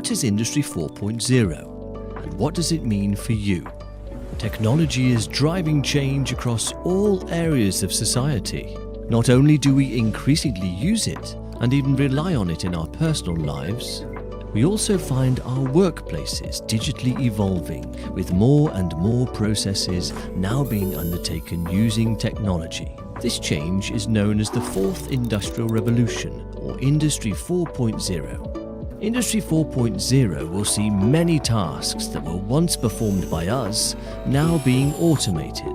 what is Industry 4.0 and what does it mean for you? Technology is driving change across all areas of society. Not only do we increasingly use it and even rely on it in our personal lives, we also find our workplaces digitally evolving, with more and more processes now being undertaken using technology. This change is known as the Fourth Industrial Revolution, or Industry 4.0. Industry 4.0 will see many tasks that were once performed by us now being automated.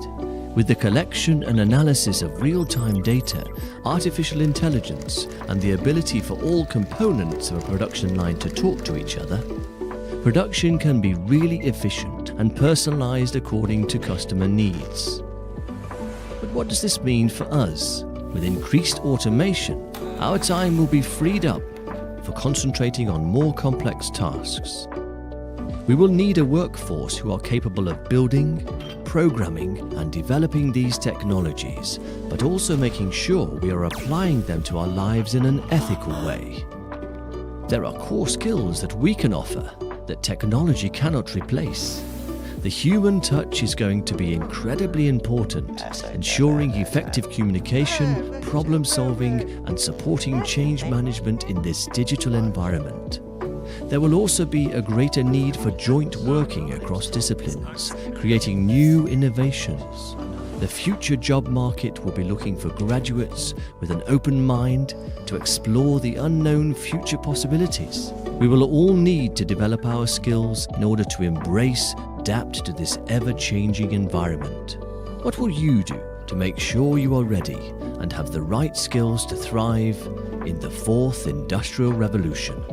With the collection and analysis of real-time data, artificial intelligence, and the ability for all components of a production line to talk to each other, production can be really efficient and personalized according to customer needs. But what does this mean for us? With increased automation, our time will be freed up for concentrating on more complex tasks. We will need a workforce who are capable of building, programming and developing these technologies, but also making sure we are applying them to our lives in an ethical way. There are core skills that we can offer that technology cannot replace. The human touch is going to be incredibly important, ensuring effective communication, problem solving and supporting change management in this digital environment. There will also be a greater need for joint working across disciplines, creating new innovations. The future job market will be looking for graduates with an open mind to explore the unknown future possibilities. We will all need to develop our skills in order to adapt to this ever-changing environment. What will you do to make sure you are ready and have the right skills to thrive in the Fourth Industrial Revolution?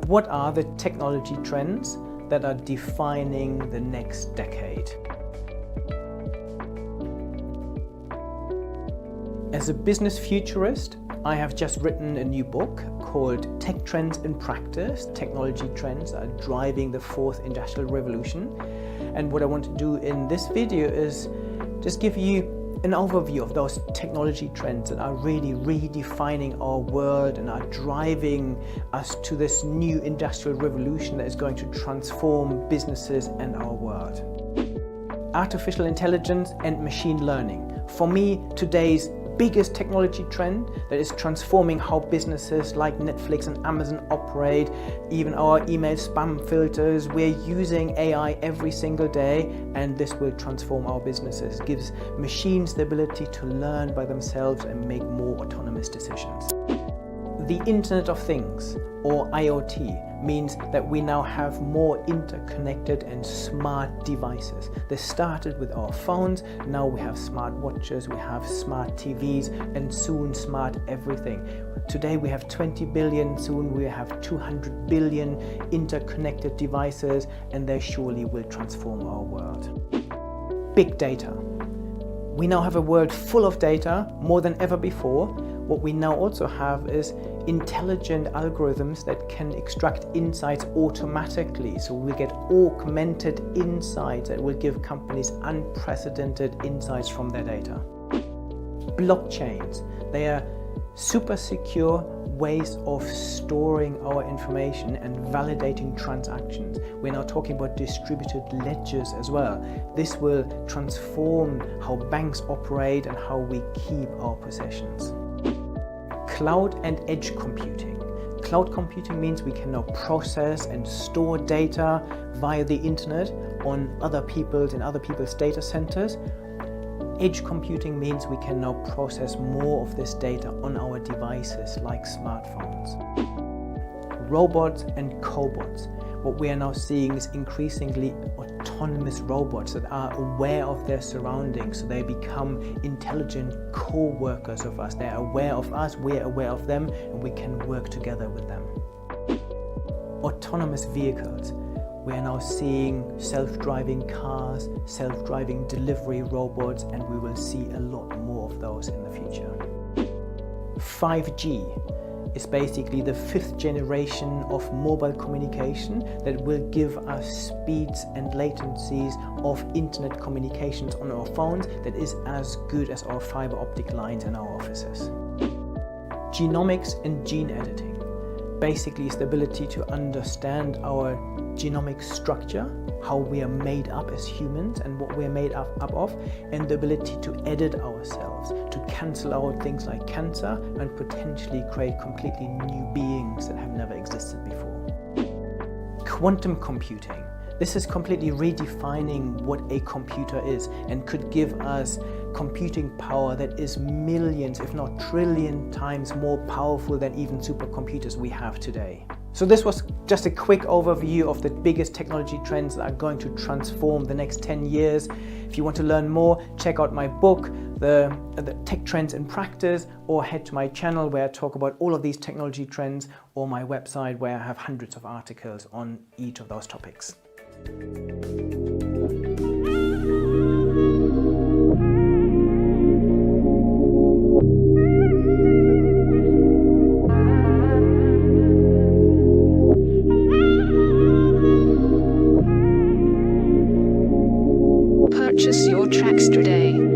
What are the technology trends that are defining the next decade? As a business futurist, I have just written a new book called Tech Trends in Practice. Technology trends are driving the Fourth Industrial Revolution. And what I want to do in this video is just give you an overview of those technology trends that are really redefining our world and are driving us to this new industrial revolution that is going to transform businesses and our world. Artificial intelligence and machine learning. For me, today's biggest technology trend that is transforming how businesses like Netflix and Amazon operate, even our email spam filters. We're using AI every single day, and this will transform our businesses. It gives machines the ability to learn by themselves and make more autonomous decisions. The Internet of Things, or IoT, means that we now have more interconnected and smart devices. This started with our phones, now we have smart watches, we have smart TVs, and soon smart everything. Today we have 20 billion, soon we have 200 billion interconnected devices, and they surely will transform our world. Big data. We now have a world full of data, more than ever before. What we now also have is intelligent algorithms that can extract insights automatically. So we get augmented insights that will give companies unprecedented insights from their data. Blockchains, they are super secure ways of storing our information and validating transactions. We're now talking about distributed ledgers as well. This will transform how banks operate and how we keep our possessions. Cloud and edge computing. Cloud computing means we can now process and store data via the internet on other people's data centers. Edge computing means we can now process more of this data on our devices like smartphones. Robots and cobots. What we are now seeing is increasingly autonomous robots that are aware of their surroundings, so they become intelligent co-workers of us. They're aware of us, we're aware of them, and we can work together with them. Autonomous vehicles. We are now seeing self-driving cars, self-driving delivery robots, and we will see a lot more of those in the future. 5G is basically the 5th generation of mobile communication that will give us speeds and latencies of internet communications on our phones that is as good as our fiber optic lines in our offices. Genomics and gene editing. Basically, it's the ability to understand our genomic structure, how we are made up as humans and what we're made up of, and the ability to edit ourselves, to cancel out things like cancer and potentially create completely new beings that have never existed before. Quantum computing. This is completely redefining what a computer is and could give us computing power that is millions, if not trillion times more powerful than even supercomputers we have today. So this was just a quick overview of the biggest technology trends that are going to transform the next 10 years. If you want to learn more, check out my book, the Tech Trends in Practice, or head to my channel where I talk about all of these technology trends, or my website where I have hundreds of articles on each of those topics. Purchase your tracks today.